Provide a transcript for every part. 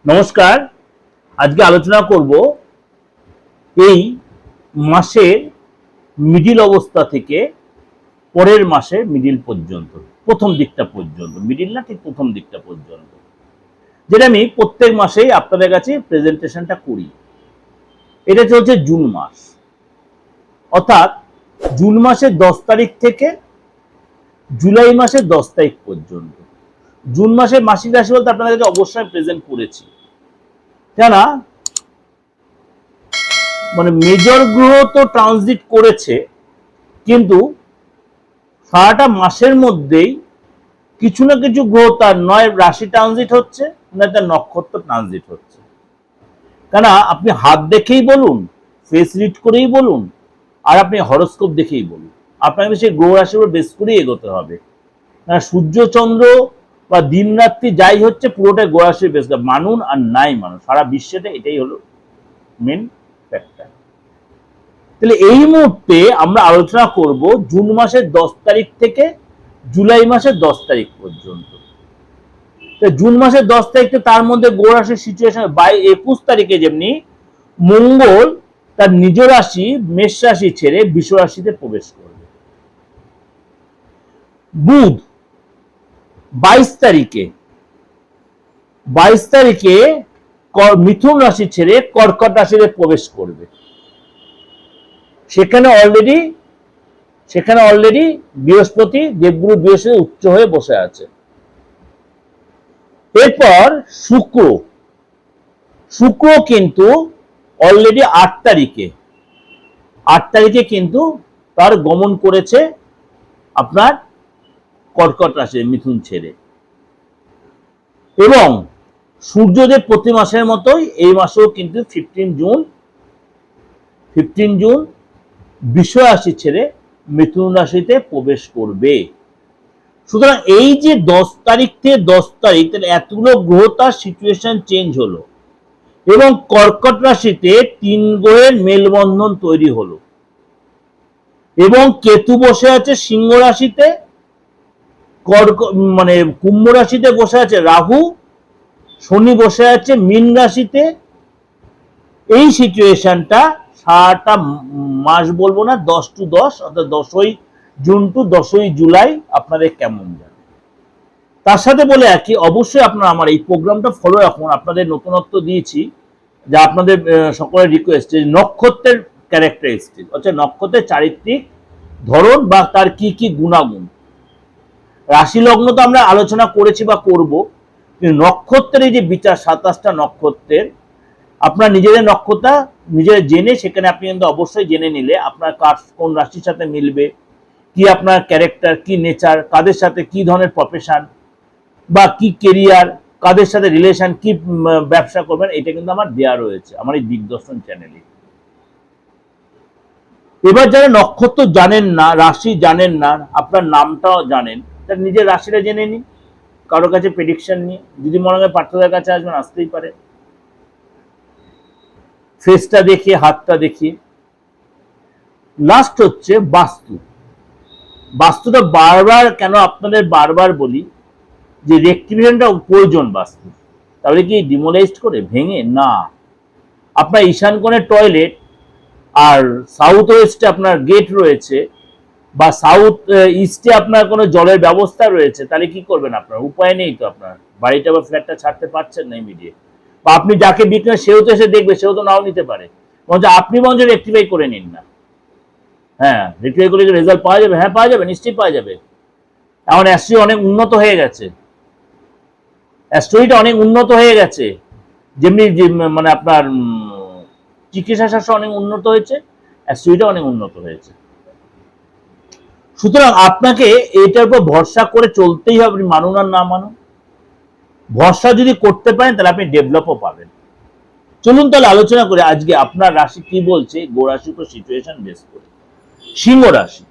নমস্কার। আজকে আলোচনা করব এই মাসের মিডিল অবস্থা থেকে পরের মাসের মিডিল পর্যন্ত, প্রথম দিকটা পর্যন্ত, মিডিল না ঠিক প্রথম দিকটা পর্যন্ত, যেটা আমি প্রত্যেক মাসেই আপনাদের কাছে প্রেজেন্টেশনটা করি। এটা চলছে জুন মাস, অর্থাৎ জুন মাসের 10 তারিখ থেকে জুলাই মাসের 10 তারিখ পর্যন্ত। জুন মাসের মাসিক রাশি বলতে আপনাদের কাছে অবশ্যই প্রেজেন্ট করেছি, কেন মানে মেজর গ্রহ তো ট্রানজিট করেছে, কিন্তু সারাটা মাসের মধ্যেই কিছু না কিছু গ্রহ তার নয় রাশি ট্রানজিট হচ্ছে, না তার নক্ষত্র ট্রানজিট হচ্ছে। কেন আপনি হাত দেখেই বলুন, ফেস রিড করেই বলুন, আর আপনি হরোস্কোপ দেখেই বলুন, আপনাকে সেই গ্রহ রাশির উপর বেস করেই এগোতে হবে। না সূর্য চন্দ্র বা দিন রাত্রি যাই হচ্ছে পুরোটাই গ্রহ রাশির বেস, মানুন আর নাই মানুন, সারা বিশ্বতে এটাই হলো মেন ফ্যাক্টর। তাহলে এই মুহূর্তে আমরা আলোচনা করব জুন মাসের 10 তারিখ থেকে জুলাই মাসের 10 তারিখ পর্যন্ত। জুন মাসের 10 তারিখ থেকে তার মধ্যে গ্রহ রাশির সিচুয়েশন 21 তারিখে যেমনি মঙ্গল তার নিজ রাশি মেষ রাশি ছেড়ে বৃষ রাশিতে প্রবেশ করবে। বুধ 22 তারিখে মিথুন রাশি ছেড়ে কর্কট রাশিতে প্রবেশ করবে। সেখানে অলরেডি বৃহস্পতি, দেবগুরু বৃহস্পতি উচ্চ হয়ে বসে আছে। এরপর শুক্র কিন্তু অলরেডি 8 তারিখে কিন্তু তার গমন করেছে আপনার কর্কট রাশি মিথুন ছেড়ে। এবং সূর্যদেব প্রতি মাসের মতোই এই মাসেও কিন্তু 15 জুন বৃষ রাশি ছেড়ে মিথুন রাশিতে প্রবেশ করবে। সুতরাং এই যে 10 তারিখ থেকে 10 তারিখ এতগুলো গ্রহ তার সিচুয়েশন চেঞ্জ হলো, এবং কর্কট রাশিতে 3 গ্রহের মেলবন্ধন তৈরি হলো, এবং কেতু বসে আছে সিংহ রাশিতে, মানে কুম্ভ রাশিতে বসে আছে রাহু, শনি বসে আছে মীন রাশিতে। এই সিচুয়েশনটা সারাটা মাস বলবো না, 10 to 10 অর্থাৎ 10ই জুন টু 10ই জুলাই আপনাদের কেমন যাবে। তার সাথে বলে রাখি, অবশ্যই আপনারা আমার এই প্রোগ্রামটা ফলো রাখুন। আপনাদের নতুনত্ব দিয়েছি, যা আপনাদের সকলের রিকোয়েস্ট, নক্ষত্রের ক্যারেক্টারিস্টিক, অর্থাৎ নক্ষত্রের চারিত্রিক ধরন বা তার কি কি গুণাগুণ। রাশি লগ্ন তো আমরা আলোচনা করেছি বা করব, কিন্তু নক্ষত্রের এই যে বিচার 27টা নক্ষত্রের, আপনার নিজেদের নক্ষত্র নিজের জেনে সেখানে আপনি কিন্তু অবশ্যই জেনে নিলে আপনার কার কোন রাশির সাথে মিলবে, কি আপনার ক্যারেক্টার, কি নেচার, কাদের সাথে কি ধরনের প্রফেশন বা কি কেরিয়ার, কাদের সাথে রিলেশন, কি ব্যবসা করবেন, এটা কিন্তু আমার দেয়া রয়েছে আমার এই দিগদর্শন চ্যানেলে। এবার যারা নক্ষত্র জানেন না, রাশি জানেন না, আপনার নামটাও জানেন, তার নিজের রাশিটা জেনে নিন, কারোর কাছে প্রেডিকশন নিয়ে। যদি মনে হয় পার্থদের কাছে আসবেন, আসতেই পারে, ফেসটা দেখিয়ে, হাতটা দেখিয়ে। লাস্ট হচ্ছে বাস্তুটা বারবার কেন আপনাদের বারবার বলি যে রেক্টিফিকেশনটা প্রয়োজন বাস্তু। তাহলে কি ডিমোলাইজড করে ভেঙে না, আপনার ঈশান কোণে টয়লেট আর সাউথ ওয়েস্টে আপনার গেট রয়েছে, বা সাউথ ইস্টে আপনার কোনো জলের ব্যবস্থা রয়েছে, তাহলে কি করবেন? আপনার উপায় নেই তো, আপনার বাড়িটা বা ফ্ল্যাটটা ছাড়তে পারছেন না ইমিডিয়েট, বা আপনি যাকে বিক্রি সেও তো এসে দেখবে, সেও তো নাও নিতে পারে, আপনি মঞ্চ রেক্টিফাই করে নিন না। হ্যাঁ, রেক্টিফাই করে রেজাল্ট পাওয়া যাবে, হ্যাঁ পাওয়া যাবে, নিশ্চয়ই পাওয়া যাবে। এখন অ্যাস্ট্রোই অনেক উন্নত হয়ে গেছে, অ্যাস্ট্রোইটা অনেক উন্নত হয়ে গেছে, যেমনি মানে আপনার চিকিৎসা শাস্ত্র অনেক উন্নত হয়েছে, অ্যাস্ট্রোইটা অনেক উন্নত হয়েছে। সুতরাং আপনাকে এটার উপর ভরসা করে চলতেই হবে, মানুন আর না মানুন। ভরসা যদি করতে পারেন তাহলে আপনি ডেভেলপও পাবেন। চলুন তাহলে আলোচনা করে আজকে আপনার রাশি কি বলছে, গ্রহ রাশির উপর সিচুয়েশন বেস করে। সিংহ রাশি,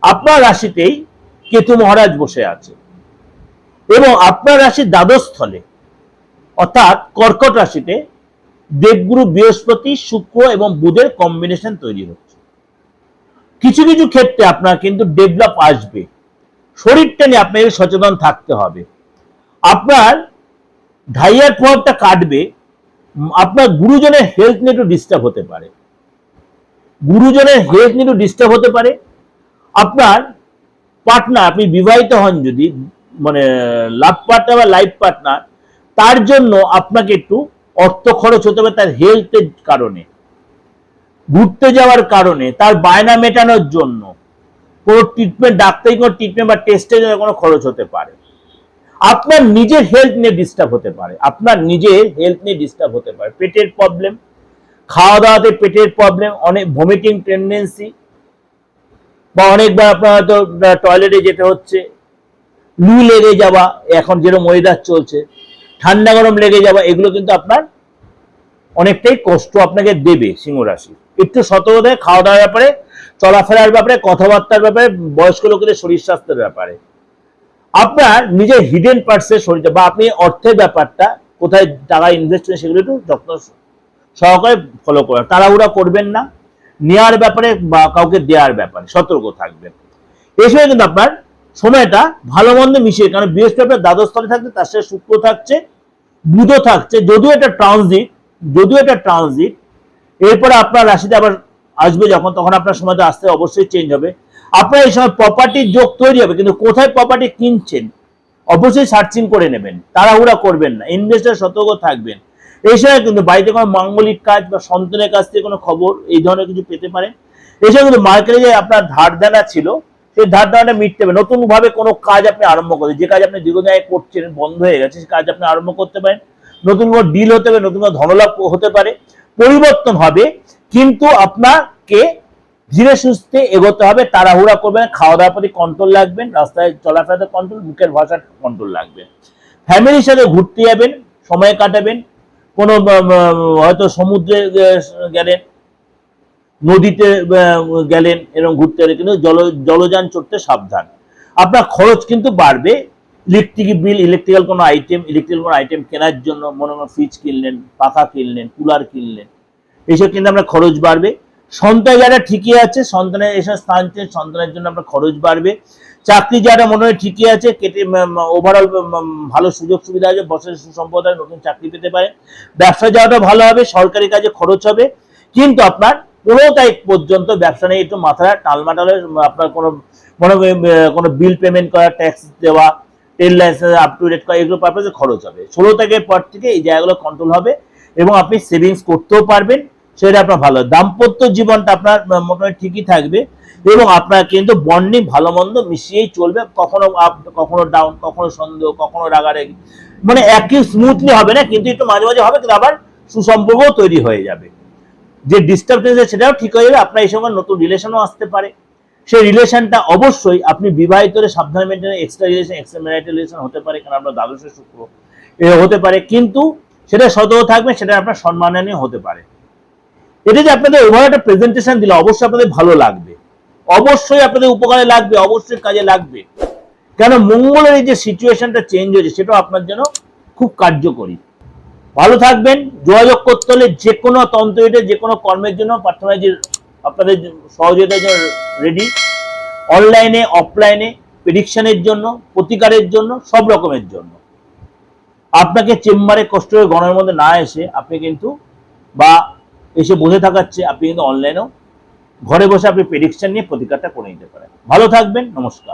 আপনার রাশিতেই কেতু মহারাজ বসে আছে, এবং আপনার রাশির দ্বাদশ স্থলে অর্থাৎ কর্কট রাশিতে দেবগুরু বৃহস্পতি, শুক্র এবং বুধের কম্বিনেশন তৈরি হচ্ছে। কিছু কিছু ক্ষেত্রে আপনার কিন্তু ডেভেলপ আসবে, শরীরটা নিয়ে আপনাকে সচেতন থাকতে হবে। আপনার ঢাইয়ার প্রভাবটা কাটবে, আপনার গুরুজনের হেলথ নিয়ে একটু ডিস্টার্ব হতে পারে, গুরুজনের হেলথ নিয়ে একটু ডিস্টার্ব হতে পারে। আপনার পার্টনার, আপনি বিবাহিত হন যদি, মানে লাভ পার্টনার বা লাইফ পার্টনার, তার জন্য আপনাকে একটু অর্থ খরচ হতে হবে তার হেলথের কারণে, ঘুরতে যাওয়ার কারণে, তার বায়না মেটানোর জন্য, কোনো ট্রিটমেন্ট, ডাক্তারি কোনো ট্রিটমেন্ট বা টেস্টের জন্য কোনো খরচ হতে পারে। আপনার নিজের হেলথ নিয়ে ডিস্টার্ব হতে পারে, আপনার নিজের হেলথ নিয়ে ডিস্টার্ব হতে পারে, পেটের প্রবলেম, খাওয়া দাওয়াতে পেটের প্রবলেম, অনেক ভমিটিং টেন্ডেন্সি, বা অনেকবার আপনার হয়তো টয়লেটে যেতে হচ্ছে, লু লেগে যাওয়া, এখন যেরকম ওয়েদার চলছে, ঠান্ডা গরম লেগে যাওয়া, এগুলো কিন্তু আপনার অনেকটাই কষ্ট আপনাকে দেবে সিংহ রাশি। একটু সতর্ক থাকে খাওয়া দাওয়ার ব্যাপারে, চলাফেরার ব্যাপারে, কথাবার্তার ব্যাপারে, বয়স্ক লোকেদের শরীর স্বাস্থ্যের ব্যাপারে। আপনার নিজের হিডেন পার্টসের শরীরটা বা আপনি অর্থের ব্যাপারটা কোথায় টাকা ইনভেস্ট করে সেগুলো একটু যত্ন সহকারে ফলো করেন, তাড়াহুড়া করবেন না, নেওয়ার ব্যাপারে বা কাউকে দেওয়ার ব্যাপারে সতর্ক থাকবেন। এই সময় কিন্তু আপনার সময়টা ভালো মন্দ মিশিয়ে, কারণ বৃহস্পতি দ্বাদশ স্থলে থাকছে, তার সাথে শুক্র থাকছে, বুধও থাকছে, যদিও এটা ট্রানজিট, এরপরে আপনার রাশিতে আবার আসবে যখন, তখন আপনার সময়টা আসতে অবশ্যই চেঞ্জ হবে। আপনার এই সময় প্রপার্টির যোগ তৈরি হবে, কিন্তু কোথায় প্রপার্টি কিনছেন অবশ্যই সার্চিং করে নেবেন, তাড়াহুড়া করবেন না, ইনভেস্টর সতর্ক থাকবেন। এই সময় কিন্তু বাড়িতে কোনো মাঙ্গলিক কাজ বা সন্তানের কাছ থেকে কোনো খবর এই ধরনের কিছু পেতে পারেন। এই সময় কিন্তু মার্কেটে যে আপনার ধার দেনা ছিল সেই ধার দেনাটা মিটতে হবে, নতুন ভাবে কোনো কাজ আপনি আরম্ভ করবেন, যে কাজ আপনি দীর্ঘদিন আগে করছেন বন্ধ হয়ে গেছে সেই কাজ আপনি আরম্ভ করতে পারেন, নতুন কোনো ডিল হতে পারে, নতুন কোনো ধনলাভ হতে পারে, পরিবর্তন হবে। কিন্তু আপনাকে ধীরে সুস্থে এগোতে হবে, তাড়াহুড়া করবেন, খাওয়া দাওয়ার প্রতি কন্ট্রোল রাখবেন, রাস্তায় চলাফেরাতে কন্ট্রোল, মুখের ভাষার কন্ট্রোল রাখবেন। ফ্যামিলির সাথে ঘুরতে যাবেন, সময় কাটাবেন, কোনো হয়তো সমুদ্রে গেলেন, নদীতে গেলেন, এরকম ঘুরতে গেলে কিন্তু জলযান চড়তে সাবধান। আপনার খরচ কিন্তু বাড়বে, ইলেকট্রিক্যাল কোনো আইটেম কেনার জন্য, মনে হয় ফ্রিজ কিনলেন, পাখা কিনলেন, কুলার কিনলেন, এইসব কিন্তু আপনার খরচ বাড়বে। সন্তান যারা ঠিকই আছে, সন্তানের এসব স্থান চেঞ্জ, সন্তানের জন্য আপনার খরচ বাড়বে। চাকরি যারা মনে হয় ঠিকই আছে, ওভারঅল ভালো সুযোগ সুবিধা আছে, বসের সুসম্পদায় নতুন চাকরি পেতে পারেন। ব্যবসা যাওয়াটা ভালো হবে, সরকারি কাজে খরচ হবে, কিন্তু আপনার 15 তারিখ পর্যন্ত ব্যবসা নিয়ে একটু মাথা টালমাটাল, আপনার কোনো বিল পেমেন্ট করা, ট্যাক্স দেওয়া, trade license up to date করা, এগুলো পারপাসে খরচ হবে। 16 তারিখের পর থেকে এই জায়গাগুলো কন্ট্রোল হবে এবং আপনি সেভিংস করতেও পারবেন, সেটা আপনার ভালো। দাম্পত্য জীবনটা আপনার মোটামুটি ঠিকই থাকবে এবং আপনার কিন্তু বন্ডিং ভালো মন্দ মিশিয়েই চলবে, কখনো ডাউন, কখনো সন্দেহ, কখনো রাগারাগি, মানে একই স্মুথলি হবে না, কিন্তু একটু মাঝে মাঝে হবে, কিন্তু আবার সুসম্পর্কও তৈরি হয়ে যাবে। যে ডিস্টার্বেন্স সেটাও ঠিক হয়ে যাবে, আপনার এই সময় নতুন রিলেশনও আসতে পারে। সেই রিলেশনটা অবশ্যই আপনি বিবাহিত হলে সাবধানে মেনটেন, এক্সট্রা ম্যারিটাল রিলেশন হতে পারে, কারণ আপনার দ্বাদশে শুক্র হতে পারে, কিন্তু সেটা সতর্ক থাকবে, সেটা আপনার সম্মাননীয় হতে পারে। এটা যে আপনাদের ওভার একটা প্রেজেন্টেশন দিলে অবশ্যই আপনাদের ভালো লাগবে, অবশ্যই আপনাদের উপকারে লাগবে, অবশ্যই কাজে লাগবে, কেন মঙ্গলের এই যে সিচুয়েশনটা চেঞ্জ হয়েছে সেটাও আপনার জন্য খুব কার্যকরী। ভালো থাকবেন। যোগাযোগ করতে হলে যে কোনো তন্ত্রীতে, যে কোনো কর্মের জন্য প্রার্থনা যে আপনাদের সহযোগিতার জন্য রেডি, অনলাইনে অফলাইনে, প্রেডিকশনের জন্য, প্রতিকারের জন্য, সব রকমের জন্য। আপনাকে চেম্বারে কষ্ট করে গণের মধ্যে না এসে আপনি কিন্তু, বা এসে বসে থাকাচ্ছে, আপনি কিন্তু অনলাইনেও ঘরে বসে আপনি প্রেডিকশন নিয়ে প্রতিকারটা করে নিতে পারেন। ভালো থাকবেন, নমস্কার।